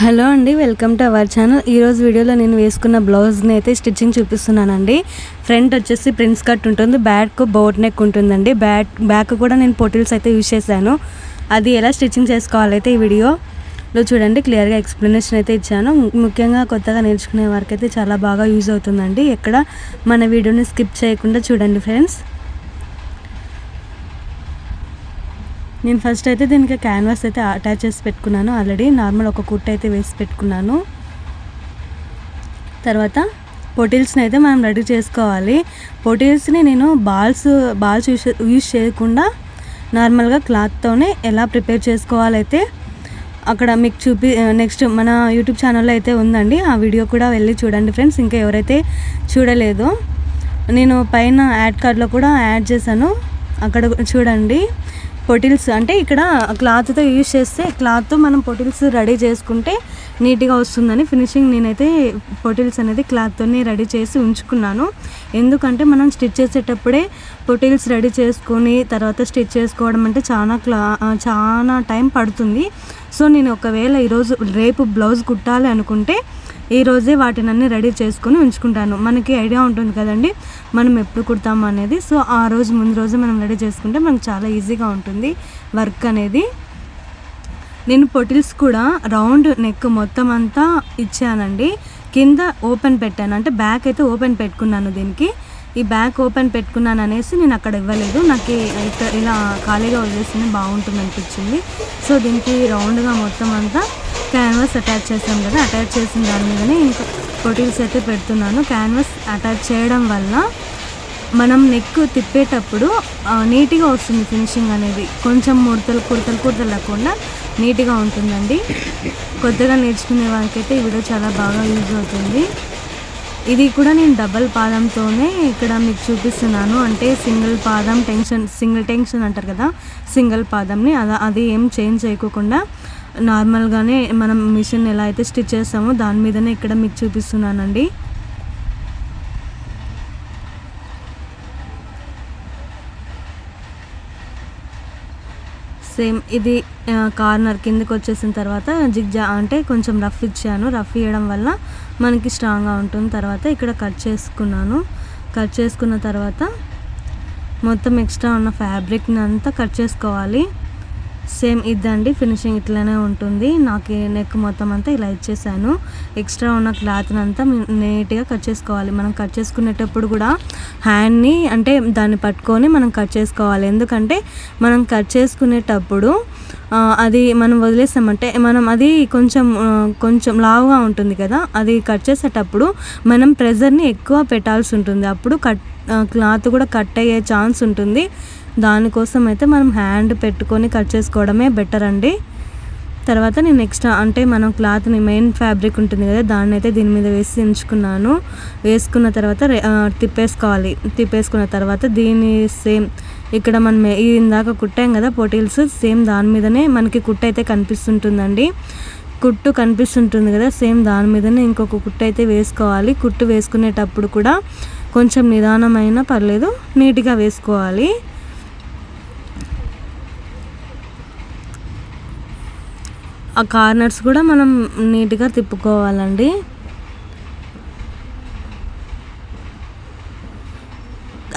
Hello అండి, welcome to our channel. ఈరోజు వీడియోలో నేను వేసుకున్న బ్లౌజ్ని అయితే స్టిచ్చింగ్ చూపిస్తున్నానండి. ఫ్రంట్ వచ్చేసి ప్రిన్స్ కట్ ఉంటుంది, బ్యాక్ బోట్ నెక్ ఉంటుందండి. బ్యాక్ కూడా నేను పొటిల్స్ అయితే యూజ్ చేశాను. అది ఎలా స్టిచ్చింగ్ చేసుకోవాలైతే ఈ వీడియోలో చూడండి, క్లియర్గా ఎక్స్ప్లెనేషన్ అయితే ఇచ్చాను. ముఖ్యంగా కొత్తగా నేర్చుకునే వారికి అయితే చాలా బాగా యూజ్ అవుతుందండి. ఎక్కడ మన వీడియోని స్కిప్ చేయకుండా చూడండి ఫ్రెండ్స్. నేను ఫస్ట్ అయితే దీనికి క్యాన్వాస్ అయితే అటాచ్ చేసి పెట్టుకున్నాను. ఆల్రెడీ నార్మల్ ఒక కుట్ట అయితే వేసి పెట్టుకున్నాను. తర్వాత పొటిల్స్ని అయితే మనం రెడీ చేసుకోవాలి. పొటిల్స్ని నేను బాల్స్ యూజ్ చేయకుండా నార్మల్గా క్లాత్తోనే ఎలా ప్రిపేర్ చేసుకోవాలైతే అక్కడ మీకు నెక్స్ట్ మన యూట్యూబ్ ఛానల్లో అయితే ఉందండి. ఆ వీడియో కూడా వెళ్ళి చూడండి ఫ్రెండ్స్. ఇంకా ఎవరైతే చూడలేదో నేను పైన యాడ్ కార్డ్లో కూడా యాడ్ చేశాను, అక్కడ చూడండి. పొటిల్స్ అంటే ఇక్కడ క్లాత్తో యూజ్ చేస్తే క్లాత్తో మనం పొటిల్స్ రెడీ చేసుకుంటే నీట్గా వస్తుందని ఫినిషింగ్ నేనైతే పొటిల్స్ అనేది క్లాత్తోనే రెడీ చేసి ఉంచుకున్నాను. ఎందుకంటే మనం స్టిచ్ చేసేటప్పుడే పొటిల్స్ రెడీ చేసుకొని తర్వాత స్టిచ్ చేసుకోవడం అంటే చాలా టైం పడుతుంది. సో నేను ఒకవేళ రేపు బ్లౌజ్ కుట్టాలి అనుకుంటే ఈరోజే వాటిని అన్నీ రెడీ చేసుకొని ఉంచుకుంటాను. మనకి ఐడియా ఉంటుంది కదండి మనం ఎప్పుడు కుడతాము అనేది. సో ఆ రోజు ముందు రోజు మనం రెడీ చేసుకుంటే మనకు చాలా ఈజీగా ఉంటుంది వర్క్ అనేది. నేను పొటిల్స్ కూడా రౌండ్ నెక్ మొత్తం అంతా ఇచ్చానండి. కింద ఓపెన్ పెట్టాను, అంటే బ్యాక్ అయితే ఓపెన్ పెట్టుకున్నాను. దీనికి ఈ బ్యాక్ ఓపెన్ పెట్టుకున్నాను అనేసి నేను అక్కడ ఇవ్వలేదు. నాకు ఇలా ఖాళీగా వదిలేస్తేనే బాగుంటుంది అనిపించింది. సో దీనికి రౌండ్గా మొత్తం అంతా క్యాన్వాస్ అటాచ్ చేసాం కదా, అటాచ్ చేసిన దాని మీదనే ఇంకా పొటిల్స్ అయితే పెడుతున్నాను. క్యాన్వాస్ అటాచ్ చేయడం వల్ల మనం నెక్ తిప్పేటప్పుడు నీట్గా వస్తుంది ఫినిషింగ్ అనేది. కొంచెం కుడతలు లేకుండా నీట్గా ఉంటుందండి. కొత్తగా నేర్చుకునే వాళ్ళకైతే ఈ వీడియో చాలా బాగా యూజ్ అవుతుంది. ఇది కూడా నేను డబల్ పాదంతోనే ఇక్కడ మీకు చూపిస్తున్నాను. అంటే సింగిల్ టెన్షన్ అంటారు కదా, సింగిల్ పాదంని అది ఏం చేంజ్ చేయకుండా నార్మల్గానే మనం మిషన్ ఎలా అయితే స్టిచ్ చేస్తామో దాని మీదనే ఇక్కడ మీకు చూపిస్తున్నానండి. సేమ్ ఇది కార్నర్ కిందకి వచ్చేసిన తర్వాత అంటే కొంచెం రఫ్ ఇచ్చాను. రఫ్ ఇవ్వడం వల్ల మనకి స్ట్రాంగ్గా ఉంటుంది. తర్వాత ఇక్కడ కట్ చేసుకున్న తర్వాత మొత్తం ఎక్స్ట్రా ఉన్న ఫ్యాబ్రిక్ని అంతా కట్ చేసుకోవాలి. సేమ్ ఇదండి ఫినిషింగ్ ఇట్లానే ఉంటుంది. నాకు నెక్ మొత్తం అంతా ఇలా ఇచ్చేసాను. ఎక్స్ట్రా ఉన్న క్లాత్ని అంతా నీట్గా కట్ చేసుకోవాలి. మనం కట్ చేసుకునేటప్పుడు కూడా హ్యాండ్ని అంటే దాన్ని పట్టుకొని మనం కట్ చేసుకోవాలి. ఎందుకంటే మనం కట్ చేసుకునేటప్పుడు అది మనం వదిలేసామంటే అది కొంచెం లావుగా ఉంటుంది కదా, అది కట్ చేసేటప్పుడు మనం ప్రెజర్ని ఎక్కువ పెట్టాల్సి ఉంటుంది. అప్పుడు క్లాత్ కూడా కట్ అయ్యే ఛాన్స్ ఉంటుంది. దానికోసం అయితే మనం హ్యాండ్ పెట్టుకొని కట్ చేసుకోవడమే బెటర్ అండి. తర్వాత నేను నెక్స్ట్ అంటే మనం క్లాత్ని మెయిన్ ఫ్యాబ్రిక్ ఉంటుంది కదా, దాన్ని అయితే దీని మీద వేసి ఉంచుకున్నాను. వేసుకున్న తర్వాత తిప్పేసుకున్న తర్వాత దీన్ని సేమ్ ఇక్కడ మనం ఇందాక కుట్టాం కదా పొటిల్స్, సేమ్ దాని మీదనే మనకి కుట్టు అయితే కనిపిస్తుంటుందండి. కుట్టు కనిపిస్తుంటుంది కదా, సేమ్ దాని మీదనే ఇంకొక కుట్టు అయితే వేసుకోవాలి. కుట్టు వేసుకునేటప్పుడు కూడా కొంచెం నిదానమైనా పర్లేదు, నీట్గా వేసుకోవాలి. ఆ కార్నర్స్ కూడా మనం నీట్గా తిప్పుకోవాలండి.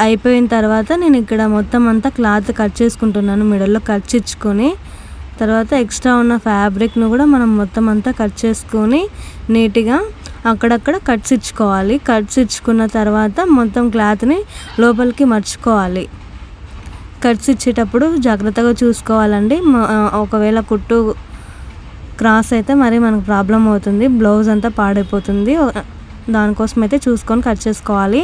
అయిపోయిన తర్వాత నేను ఇక్కడ మొత్తం అంతా క్లాత్ కట్ చేసుకుంటున్నాను. మిడిల్లో కట్ ఇచ్చుకొని తర్వాత ఎక్స్ట్రా ఉన్న ఫ్యాబ్రిక్ను కూడా మనం మొత్తం అంతా కట్ చేసుకొని నీట్గా అక్కడక్కడ కట్స్ ఇచ్చుకోవాలి. కట్స్ ఇచ్చుకున్న తర్వాత మొత్తం క్లాత్ని లోపలికి మర్చుకోవాలి. కట్స్ ఇచ్చేటప్పుడు జాగ్రత్తగా చూసుకోవాలండి. ఒకవేళ కుట్టు క్రాస్ అయితే మరి మనకు ప్రాబ్లం అవుతుంది, బ్లౌజ్ అంతా పాడైపోతుంది. దానికోసం అయితే చూసుకొని కట్ చేసుకోవాలి.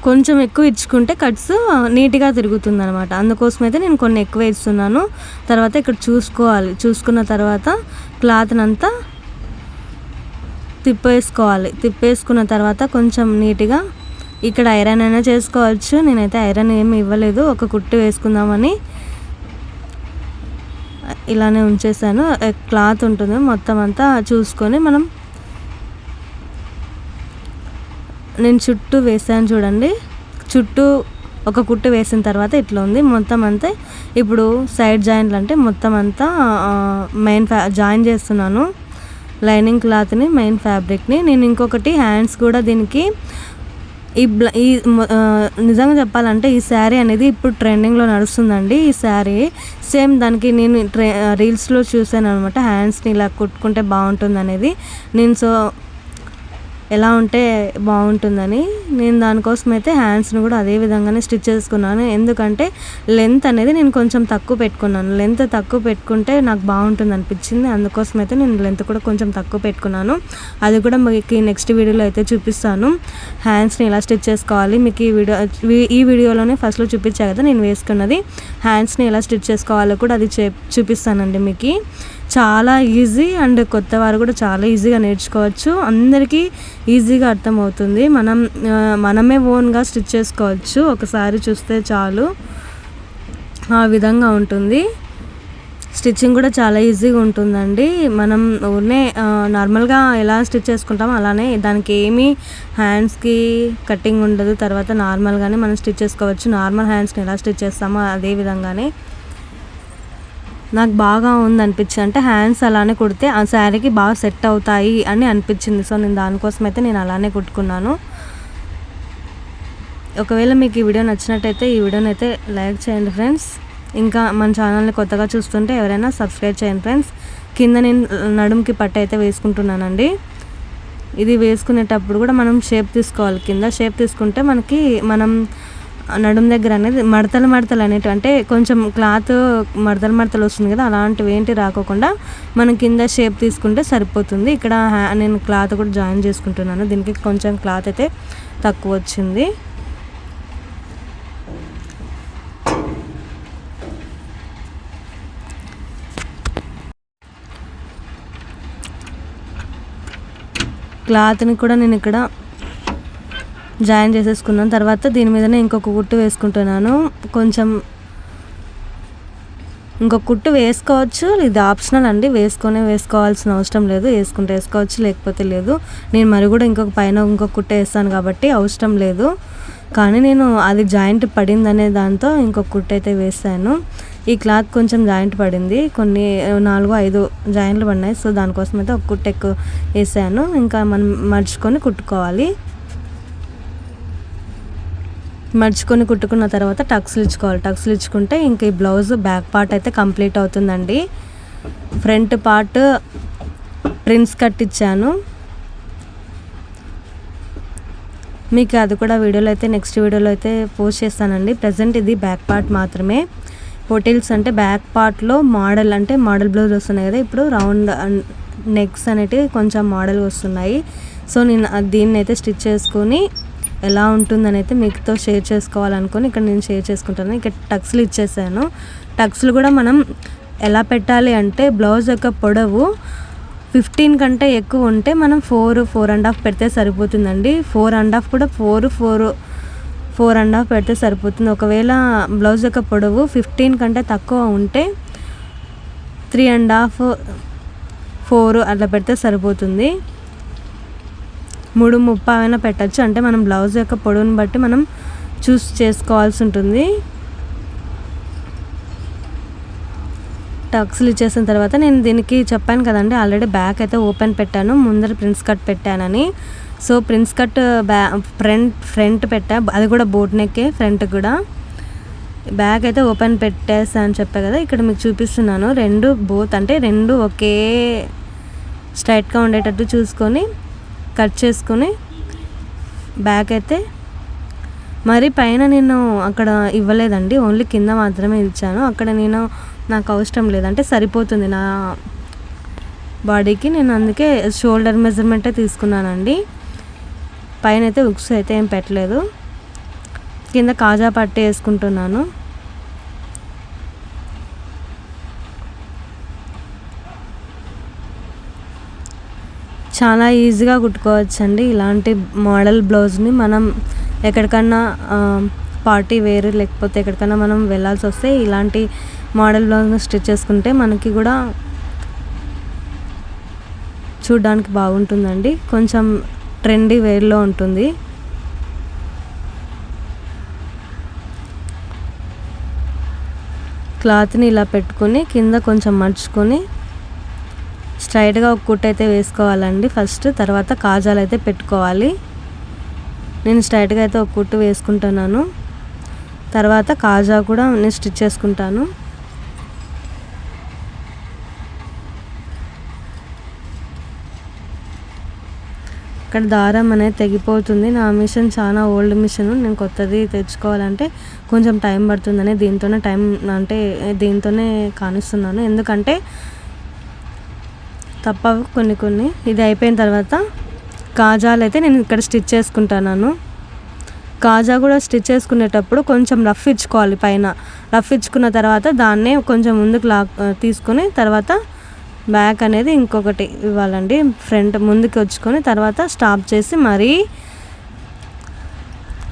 కొంచెం ఎక్కువ ఇచ్చుకుంటే కట్స్ నీట్గా తిరుగుతుంది అనమాట. అందుకోసం అయితే నేను కొన్ని ఎక్కువ ఇస్తున్నాను. తర్వాత ఇక్కడ చూసుకున్న తర్వాత క్లాత్ని అంతా తిప్పేసుకున్న తర్వాత కొంచెం నీట్గా ఇక్కడ ఐరన్ అయినా చేసుకోవచ్చు. నేనైతే ఐరన్ ఏమి ఇవ్వలేదు, ఒక కుట్టు వేసుకుందామని ఇలానే ఉంచేసాను. క్లాత్ ఉంటుంది మొత్తం అంతా చూసుకొని నేను చుట్టూ వేసాను చూడండి. చుట్టూ ఒక కుట్టు వేసిన తర్వాత ఇట్లా ఉంది మొత్తం అంతా. ఇప్పుడు సైడ్ జాయింట్లు అంటే మొత్తం అంతా మెయిన్ జాయిన్ చేస్తున్నాను లైనింగ్ క్లాత్ని, మెయిన్ ఫ్యాబ్రిక్ని. నేను ఇంకొకటి హ్యాండ్స్ కూడా దీనికి ఈ నిజంగా చెప్పాలంటే ఈ శారీ అనేది ఇప్పుడు ట్రెండింగ్లో నడుస్తుందండి. ఈ శారీ సేమ్ దానికి నేను రీల్స్లో చూసాను అనమాట. హ్యాండ్స్ని ఇలా కుట్టుకుంటే బాగుంటుంది అనేది. నేను ఎలా ఉంటే బాగుంటుందని నేను దానికోసం అయితే హ్యాండ్స్ని కూడా అదే విధంగానే స్టిచ్ చేసుకున్నాను. ఎందుకంటే లెంత్ అనేది నేను కొంచెం తక్కువ పెట్టుకున్నాను. లెంత్ తక్కువ పెట్టుకుంటే నాకు బాగుంటుంది అనిపించింది. అందుకోసం అయితే నేను లెంత్ కూడా కొంచెం తక్కువ పెట్టుకున్నాను. అది కూడా మీకు నెక్స్ట్ వీడియోలో అయితే చూపిస్తాను. హ్యాండ్స్ని ఎలా స్టిచ్ చేసుకోవాలి మీకు ఈ వీడియోలోనే ఫస్ట్లో చూపించా కదా నేను వేసుకున్నది. హ్యాండ్స్ని ఎలా స్టిచ్ చేసుకోవాలో కూడా అది చూపిస్తానండి మీకు. చాలా ఈజీ అండ్ కొత్త వారు కూడా చాలా ఈజీగా నేర్చుకోవచ్చు. అందరికీ ఈజీగా అర్థమవుతుంది. మనమే ఓన్గా స్టిచ్ చేసుకోవచ్చు. ఒకసారి చూస్తే చాలు ఆ విధంగా ఉంటుంది. స్టిచ్చింగ్ కూడా చాలా ఈజీగా ఉంటుందండి. మనం నార్మల్గా ఎలా స్టిచ్ చేసుకుంటామో అలానే దానికి ఏమీ హ్యాండ్స్కి కటింగ్ ఉండదు. తర్వాత నార్మల్గానే మనం స్టిచ్ చేసుకోవచ్చు. నార్మల్ హ్యాండ్స్ని ఎలా స్టిచ్ చేస్తామో అదే విధంగానే నాకు బాగా ఉందనిపించింది. అంటే హ్యాండ్స్ అలానే కుడితే ఆ శారీకి బాగా సెట్ అవుతాయి అని అనిపించింది. సో నేను దానికోసం అయితే నేను అలానే కుట్టుకున్నాను. ఒకవేళ మీకు ఈ వీడియో నచ్చినట్టయితే ఈ వీడియోని అయితే లైక్ చేయండి ఫ్రెండ్స్. ఇంకా మన ఛానల్ని కొత్తగా చూస్తుంటే ఎవరైనా సబ్స్క్రైబ్ చేయండి ఫ్రెండ్స్. కింద నేను నడుముకి పట్టు అయితే వేసుకుంటున్నానండి. ఇది వేసుకునేటప్పుడు కూడా మనం షేప్ తీసుకోవాలి. కింద షేప్ తీసుకుంటే మనం నడుము దగ్గర అనేది మడతలు అనేటివి అంటే కొంచెం క్లాత్ మడతలు వస్తుంది కదా, అలాంటివి ఏంటి రాకోకుండా మనం కింద షేప్ తీసుకుంటే సరిపోతుంది. ఇక్కడ నేను క్లాత్ కూడా జాయిన్ చేసుకుంటున్నాను. దీనికి కొంచెం క్లాత్ అయితే తక్కువ వచ్చింది. క్లాత్ని కూడా నేను ఇక్కడ జాయిన్ చేసేసుకున్నాను. తర్వాత దీని మీదనే ఇంకొక కుట్టు వేసుకుంటున్నాను. ఇంకొక కుట్టు వేసుకోవచ్చు, ఇది ఆప్షనల్ అండి. వేసుకోవాల్సిన అవసరం లేదు. వేసుకుంటే వేసుకోవచ్చు, లేకపోతే లేదు. నేను మరి కూడా ఇంకొక కుట్టు వేస్తాను కాబట్టి అవసరం లేదు. కానీ నేను అది జాయింట్ పడిందనే దాంతో ఇంకొక కుట్టు అయితే వేసాను. ఈ క్లాత్ కొంచెం జాయింట్ పడింది, కొన్ని 4-5 జాయింట్లు పడినాయి. సో దానికోసం అయితే ఒక కుట్టు ఎక్కువ వేసాను. ఇంకా మనం మర్చుకొని కుట్టుకోవాలి. మర్చుకొని కుట్టుకున్న తర్వాత టక్స్లు ఇచ్చుకోవాలి. టక్స్లు ఇచ్చుకుంటే ఇంక ఈ బ్లౌజ్ బ్యాక్ పార్ట్ అయితే కంప్లీట్ అవుతుందండి. ఫ్రంట్ పార్ట్ ప్రిన్స్ కట్ ఇచ్చాను. మీకు అది కూడా వీడియోలో అయితే నెక్స్ట్ వీడియోలో అయితే పోస్ట్ చేస్తానండి. ప్రజెంట్ ఇది బ్యాక్ పార్ట్ మాత్రమే. పొటిల్స్ అంటే బ్యాక్ పార్ట్లో మోడల్ బ్లౌజ్ వస్తున్నాయి కదా, ఇప్పుడు రౌండ్ నెక్స్ అనేటివి కొంచెం మోడల్ వస్తున్నాయి. సో నేను దీన్ని అయితే స్టిచ్ చేసుకొని ఎలా ఉంటుందని అయితే మీతో షేర్ చేసుకోవాలనుకుని ఇక్కడ నేను షేర్ చేసుకుంటాను. ఇక్కడ టక్స్లు ఇచ్చేసాను. టక్స్లు కూడా మనం ఎలా పెట్టాలి అంటే బ్లౌజ్ యొక్క పొడవు 15 కంటే ఎక్కువ ఉంటే మనం 4.5 పెడితే సరిపోతుందండి. 4.5 కూడా 4.5 పెడితే సరిపోతుంది. ఒకవేళ బ్లౌజ్ యొక్క పొడవు 15 కంటే తక్కువ ఉంటే 3.5, 4 అట్లా పెడితే సరిపోతుంది. 3.30 అయినా పెట్టచ్చు. అంటే మనం బ్లౌజ్ యొక్క పొడవుని బట్టి మనం చూస్ చేసుకోవాల్సి ఉంటుంది. టక్స్లు ఇచ్చేసిన తర్వాత నేను దీనికి చెప్పాను కదండి, ఆల్రెడీ బ్యాక్ అయితే ఓపెన్ పెట్టాను, ముందర ప్రిన్స్ కట్ పెట్టానని. సో ప్రిన్స్ కట్ ఫ్రంట్ పెట్టా, అది కూడా బోట్ నెక్కే. ఫ్రంట్ కూడా బ్యాక్ అయితే ఓపెన్ పెట్టేసా అని చెప్పా కదా, ఇక్కడ మీకు చూపిస్తున్నాను. రెండు ఒకే స్ట్రైట్గా ఉండేటట్టు చూసుకొని కట్ చేసుకొని బ్యాక్ అయితే మరి పైన నేను అక్కడ ఇవ్వలేదండి, ఓన్లీ కింద మాత్రమే ఇచ్చాను. అక్కడ నాకు అవసరం లేదంటే సరిపోతుంది నా బాడీకి. నేను అందుకే షోల్డర్ మెజర్మెంటే తీసుకున్నానండి. పైన అయితే ఉక్స్ అయితే ఏం పెట్టలేదు. కింద కాజా పట్టు వేసుకుంటున్నాను. చాలా ఈజీగా కుట్టుకోవచ్చండి ఇలాంటి మోడల్ బ్లౌజ్ని. మనం ఎక్కడికన్నా పార్టీ వేర్ లేకపోతే ఎక్కడికన్నా మనం వెళ్ళాల్సి వస్తే ఇలాంటి మోడల్ బ్లౌజ్ని స్టిచ్ చేసుకుంటే మనకి కూడా చూడడానికి బాగుంటుందండి. కొంచెం ట్రెండీ వేర్లో ఉంటుంది. క్లాత్ని ఇలా పెట్టుకొని కింద కొంచెం మడుచుకొని స్ట్రైట్గా ఒక కుట్టు అయితే వేసుకోవాలండి ఫస్ట్. తర్వాత కాజాలు అయితే పెట్టుకోవాలి. నేను స్ట్రైట్గా అయితే ఒక కుట్టు వేసుకుంటున్నాను. తర్వాత కాజా కూడా నేను స్టిచ్ చేసుకుంటాను. ఇక్కడ దారం అనేది తెగిపోతుంది. నా మిషన్ చాలా ఓల్డ్ మిషన్. నేను కొత్తది తెచ్చుకోవాలంటే కొంచెం టైం పడుతుందని దీంతోనే కానిస్తున్నాను. ఎందుకంటే తప్పవు కొన్ని. ఇది అయిపోయిన తర్వాత కాజాలు అయితే నేను ఇక్కడ స్టిచ్ చేసుకుంటున్నాను. కాజా కూడా స్టిచ్ చేసుకునేటప్పుడు కొంచెం రఫ్ ఇచ్చుకోవాలి. పైన రఫ్ ఇచ్చుకున్న తర్వాత దాన్నే కొంచెం ముందుకు తీసుకొని తర్వాత బ్యాక్ అనేది ఇంకొకటి ఇవ్వాలండి. ఫ్రంట్ ముందుకు వచ్చుకొని తర్వాత స్టాప్ చేసి మరీ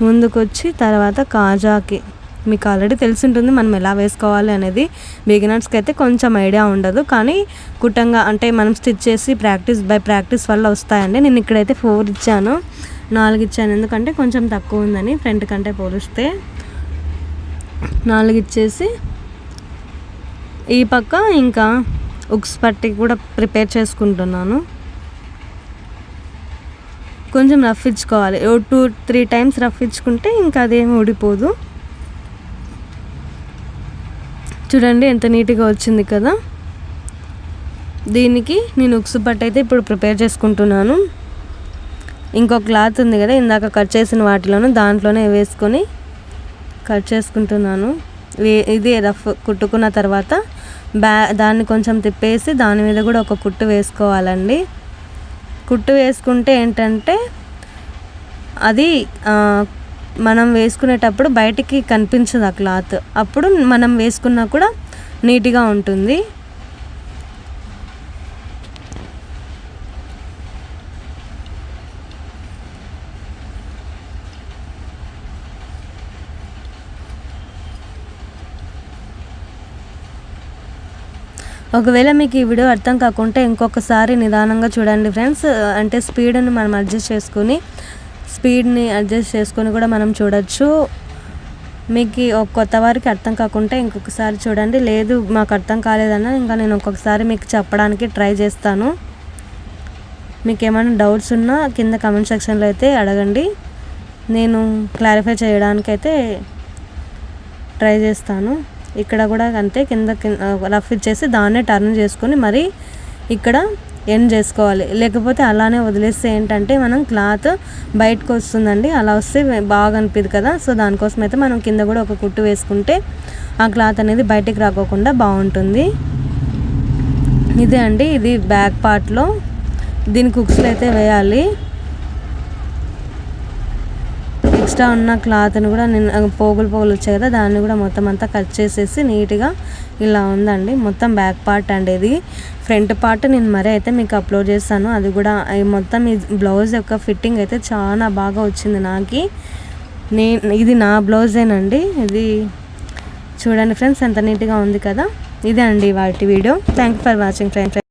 ముందుకు వచ్చి తర్వాత కాజాకి మీకు ఆల్రెడీ తెలిసి ఉంటుంది మనం ఎలా వేసుకోవాలి అనేది. బిగినర్స్కి అయితే కొంచెం ఐడియా ఉండదు, కానీ కుట్టంగా అంటే మనం స్టిచ్ చేసి ప్రాక్టీస్ వల్ల వస్తాయండి. నేను ఇక్కడైతే 4 ఇచ్చాను, 4 ఇచ్చాను. ఎందుకంటే కొంచెం తక్కువ ఉందని ఫ్రంట్ కంటే పోలిస్తే 4 ఇచ్చేసి ఈ పక్క ఇంకా ఉక్స్ పట్టి కూడా ప్రిపేర్ చేసుకుంటున్నాను. కొంచెం రఫ్ ఇచ్చుకోవాలి. 2-3 టైమ్స్ రఫ్ ఇచ్చుకుంటే ఇంకా అదేమి ఊడిపోదు. చూడండి ఎంత నీట్గా వచ్చింది కదా. దీనికి నేను ఉక్స్ పట్టు అయితే ఇప్పుడు ప్రిపేర్ చేసుకుంటున్నాను. ఇంకో క్లాత్ ఉంది కదా ఇందాక కట్ చేసిన వాటిలోనూ దాంట్లోనే వేసుకొని కట్ చేసుకుంటున్నాను. ఇది రఫ్ కుట్టుకున్న తర్వాత దాన్ని కొంచెం తిప్పేసి దాని మీద కూడా ఒక కుట్టు వేసుకోవాలండి. కుట్టు వేసుకుంటే ఏంటంటే అది మనం వేసుకునేటప్పుడు బయటికి కనిపించదు ఆ క్లాత్. అప్పుడు మనం వేసుకున్నా కూడా నీట్గా ఉంటుంది. ఒకవేళ మీకు ఈ వీడియో అర్థం కాకుంటే ఇంకొకసారి నిదానంగా చూడండి ఫ్రెండ్స్. అంటే స్పీడ్ని మనం అడ్జస్ట్ చేసుకొని కూడా మనం చూడొచ్చు. మీకు కొత్త వారికి అర్థం కాకుంటే ఇంకొకసారి చూడండి. లేదు మాకు అర్థం కాలేదన్నా ఇంకా నేను ఒక్కొక్కసారి మీకు చెప్పడానికి ట్రై చేస్తాను. మీకు ఏమైనా డౌట్స్ ఉన్నా కింద కామెంట్ సెక్షన్లో అయితే అడగండి. నేను క్లారిఫై చేయడానికైతే ట్రై చేస్తాను. ఇక్కడ కూడా అంతే, కింద రఫ్ ఇచ్చేసి దాన్నే టర్న్ చేసుకొని మరి ఇక్కడ ఎండ్ చేసుకోవాలి. లేకపోతే అలానే వదిలేస్తే ఏంటంటే మనం క్లాత్ బయటకు వస్తుందండి. అలా వస్తే బాగా అనిపిదు కదా. సో దానికోసం అయితే మనం కింద కూడా ఒక కుట్టు వేసుకుంటే ఆ క్లాత్ అనేది బయటికి రాకోకుండా బాగుంటుంది. ఇదే అండి, ఇది బ్యాక్ పార్ట్లో దీనికి హుక్స్లు అయితే వేయాలి. ఎక్స్ట్రా ఉన్న క్లాత్ని కూడా నేను పోగులు వచ్చాయి కదా దాన్ని కూడా మొత్తం అంతా కట్ చేసేసి నీట్గా ఇలా ఉందండి. మొత్తం బ్యాక్ పార్ట్ అండి. ఇది ఫ్రంట్ పార్ట్ నేను మరీ అయితే మీకు అప్లోడ్ చేస్తాను. అది కూడా మొత్తం ఈ బ్లౌజ్ యొక్క ఫిట్టింగ్ అయితే చాలా బాగా వచ్చింది నాకు. ఇది నా బ్లౌజేనండి. ఇది చూడండి ఫ్రెండ్స్ ఎంత నీట్గా ఉంది కదా. ఇదే అండి వాటి video. Thank you for watching friends.